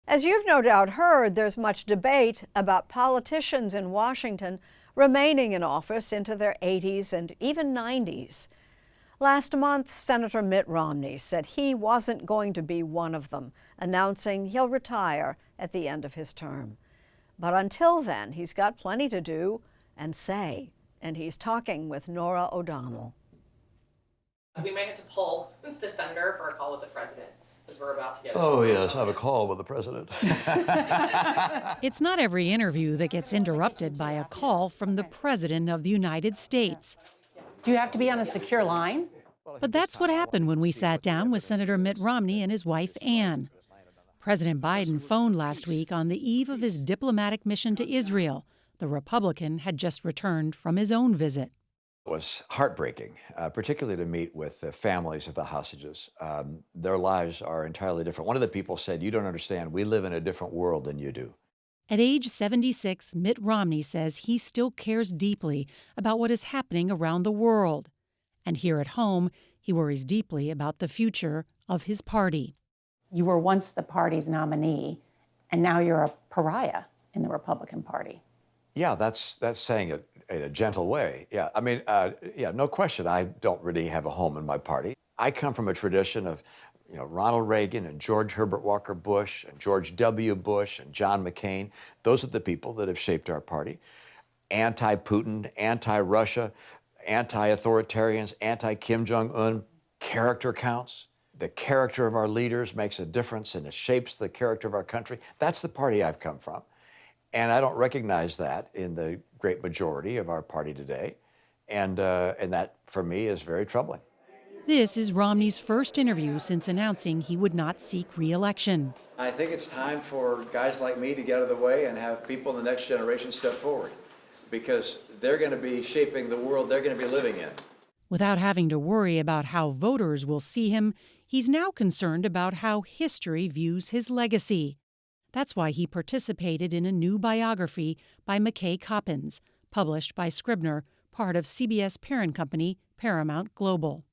As you've no doubt heard, there's much debate about politicians in Washington remaining in office into their 80s and even 90s. Last month, Senator Mitt Romney said he wasn't going to be one of them, announcing he'll retire at the end of his term. But until then, he's got plenty to do and say, and he's talking with Norah O'Donnell. We may have to pull the senator for a call with the president, because we're about to get... Oh, yes, I have a call with the president. It's not every interview that gets interrupted by a call from the President of the United States. Do you have to be on a secure line? But that's what happened when we sat down with Senator Mitt Romney and his wife, Ann. President Biden phoned last week on the eve of his diplomatic mission to Israel. The Republican had just returned from his own visit. It was heartbreaking, particularly to meet with the families of the hostages. Their lives are entirely different. One of the people said, "You don't understand, we live in a different world than you do." At age 76, Mitt Romney says he still cares deeply about what is happening around the world. And here at home, he worries deeply about the future of his party. You were once the party's nominee, and now you're a pariah in the Republican Party. Yeah, that's saying it in a gentle way. Yeah, I mean, no question, I don't really have a home in my party. I come from a tradition of, Ronald Reagan and George Herbert Walker Bush and George W. Bush and John McCain. Those are the people that have shaped our party. Anti-Putin, anti-Russia, anti-authoritarians, anti-Kim Jong-un. Character counts. The character of our leaders makes a difference and it shapes the character of our country. That's the party I've come from. And I don't recognize that in the great majority of our party today. And that, for me, is very troubling. This is Romney's first interview since announcing he would not seek re-election. I think it's time for guys like me to get out of the way and have people in the next generation step forward, because they're going to be shaping the world they're going to be living in. Without having to worry about how voters will see him, he's now concerned about how history views his legacy. That's why he participated in a new biography by McKay Coppins, published by Scribner, part of CBS parent company Paramount Global.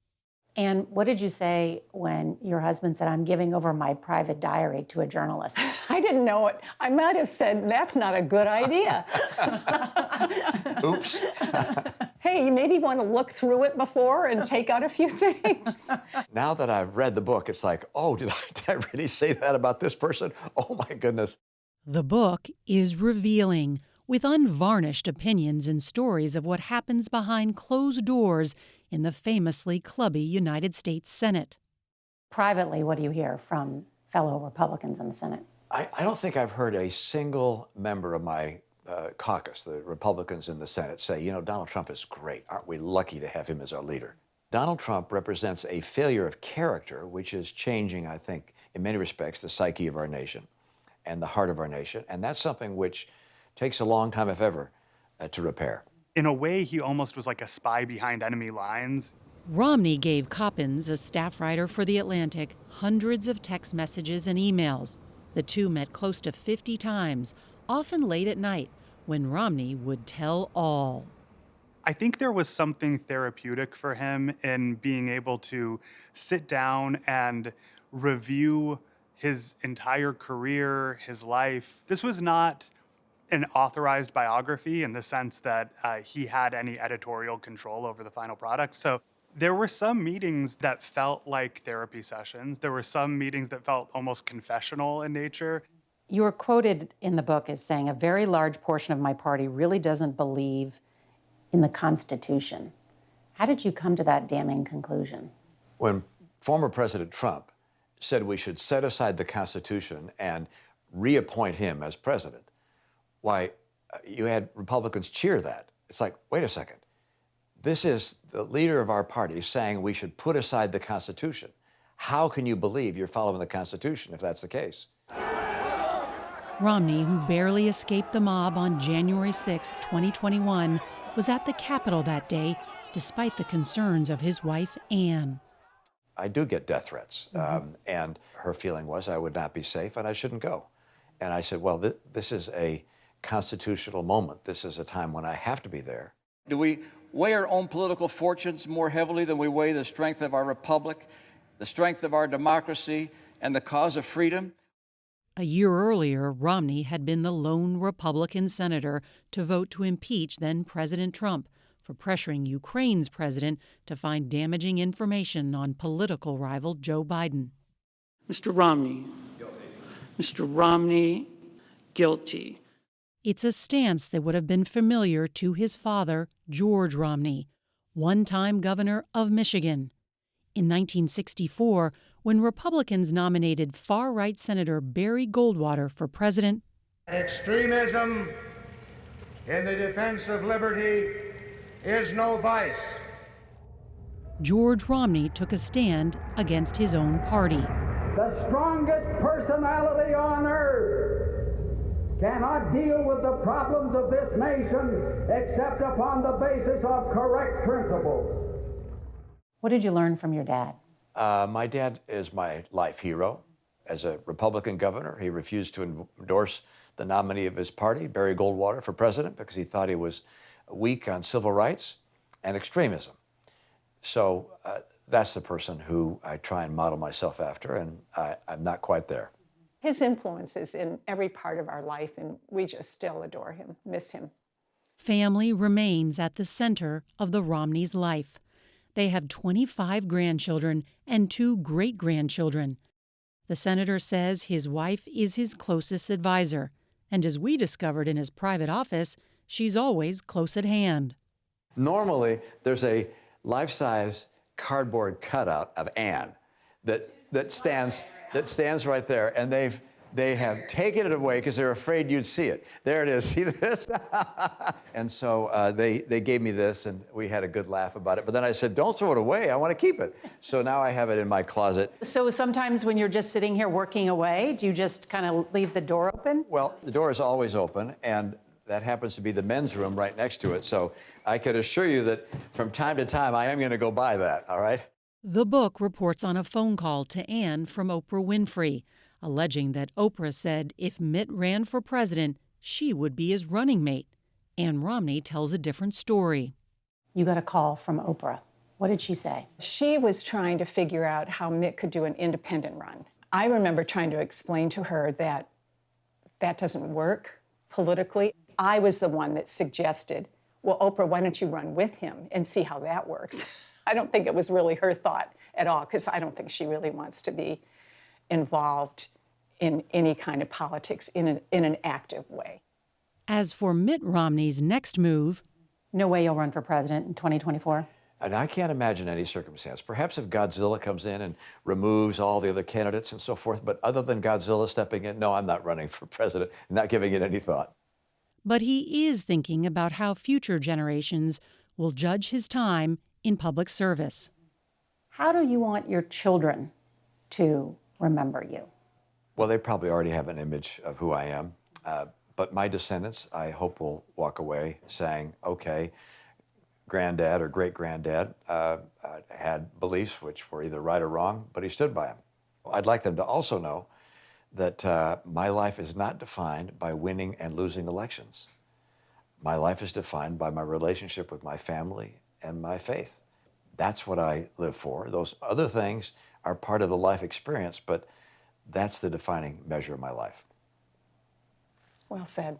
And what did you say when your husband said, "I'm giving over my private diary to a journalist"? I didn't know it. I might have said, "That's not a good idea." Oops. Hey, you maybe want to look through it before and take out a few things. Now that I've read the book, it's like, oh, did I really say that about this person? Oh, my goodness. The book is revealing, with unvarnished opinions and stories of what happens behind closed doors in the famously clubby United States Senate. Privately, what do you hear from fellow Republicans in the Senate? I don't think I've heard a single member of my caucus, the Republicans in the Senate, say, Donald Trump is great. Aren't we lucky to have him as our leader? Donald Trump represents a failure of character, which is changing, I think, in many respects, the psyche of our nation and the heart of our nation. And that's something which takes a long time, if ever, to repair. In a way, he almost was like a spy behind enemy lines. Romney gave Coppins, a staff writer for The Atlantic, hundreds of text messages and emails. The two met close to 50 times, often late at night, when Romney would tell all. I think there was something therapeutic for him in being able to sit down and review his entire career, his life. This was not an authorized biography in the sense that he had any editorial control over the final product. So there were some meetings that felt like therapy sessions. There were some meetings that felt almost confessional in nature. You were quoted in the book as saying, "A very large portion of my party really doesn't believe in the Constitution." How did you come to that damning conclusion? When former President Trump said we should set aside the Constitution and reappoint him as president, why, you had Republicans cheer that. It's like, wait a second. This is the leader of our party saying we should put aside the Constitution. How can you believe you're following the Constitution if that's the case? Romney, who barely escaped the mob on January 6, 2021, was at the Capitol that day, despite the concerns of his wife, Ann. I do get death threats, and her feeling was I would not be safe and I shouldn't go. And I said, well, this is a constitutional moment. This is a time when I have to be there. Do we weigh our own political fortunes more heavily than we weigh the strength of our republic, the strength of our democracy, and the cause of freedom? A year earlier, Romney had been the lone Republican senator to vote to impeach then-President Trump for pressuring Ukraine's president to find damaging information on political rival Joe Biden. Mr. Romney. Guilty. Mr. Romney, guilty. It's a stance that would have been familiar to his father, George Romney, one-time governor of Michigan. In 1964, when Republicans nominated far-right Senator Barry Goldwater for president, extremism in the defense of liberty is no vice. George Romney took a stand against his own party. The strongest personality on earth cannot deal with the problems of this nation except upon the basis of correct principles. What did you learn from your dad? My dad is my life hero. As a Republican governor, he refused to endorse the nominee of his party, Barry Goldwater, for president because he thought he was weak on civil rights and extremism. So that's the person who I try and model myself after, and I'm not quite there. His influence is in every part of our life, and we just still adore him, miss him. Family remains at the center of the Romneys' life. They have 25 grandchildren and 2 great-grandchildren. The senator says his wife is his closest advisor, and as we discovered in his private office, she's always close at hand. Normally, there's a life-size cardboard cutout of Anne that stands right there, and they have taken it away because they're afraid you'd see it. There it is. See this? And so they gave me this, and we had a good laugh about it. But then I said, don't throw it away. I want to keep it. So now I have it in my closet. So sometimes when you're just sitting here working away, do you just kind of leave the door open? Well, the door is always open, and that happens to be the men's room right next to it. So I could assure you that from time to time, I am going to go by that, all right? The book reports on a phone call to Anne from Oprah Winfrey, alleging that Oprah said if Mitt ran for president, she would be his running mate. Ann Romney tells a different story. You got a call from Oprah. What did she say? She was trying to figure out how Mitt could do an independent run. I remember trying to explain to her that that doesn't work politically. I was the one that suggested, well, Oprah, why don't you run with him and see how that works? I don't think it was really her thought at all, because I don't think she really wants to be involved in any kind of politics in an active way. As for Mitt Romney's next move, no way you'll run for president in 2024? And I can't imagine any circumstance. Perhaps if Godzilla comes in and removes all the other candidates and so forth, but other than Godzilla stepping in, no, I'm not running for president, not giving it any thought. But he is thinking about how future generations will judge his time in public service. How do you want your children to remember you? Well, they probably already have an image of who I am. But my descendants, I hope, will walk away saying, okay, granddad or great-granddad had beliefs which were either right or wrong, but he stood by them. I'd like them to also know that my life is not defined by winning and losing elections. My life is defined by my relationship with my family and my faith. That's what I live for. Those other things are part of the life experience, but that's the defining measure of my life. Well said.